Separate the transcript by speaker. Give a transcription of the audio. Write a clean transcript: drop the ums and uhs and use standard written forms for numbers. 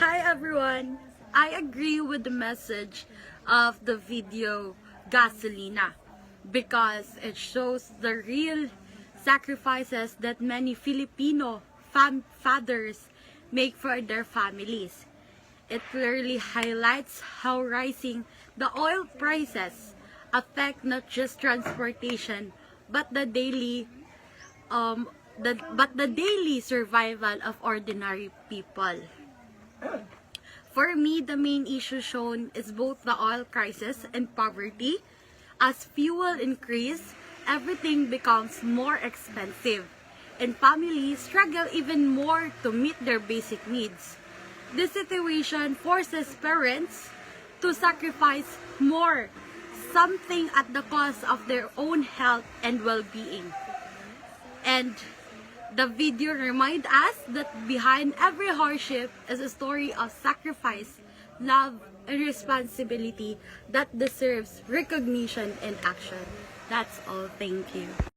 Speaker 1: Hi everyone! I agree with the message of the video Gasolina because it shows the real sacrifices that many Filipino fathers make for their families. It clearly highlights how rising the oil prices affect not just transportation but the daily survival of ordinary people. For me, the main issue shown is both the oil crisis and poverty. As fuel increase, everything becomes more expensive, and families struggle even more to meet their basic needs. This situation forces parents to sacrifice more, something at the cost of their own health and well-being. And the video reminds us that behind every hardship is a story of sacrifice, love, and responsibility that deserves recognition and action. That's all. Thank you.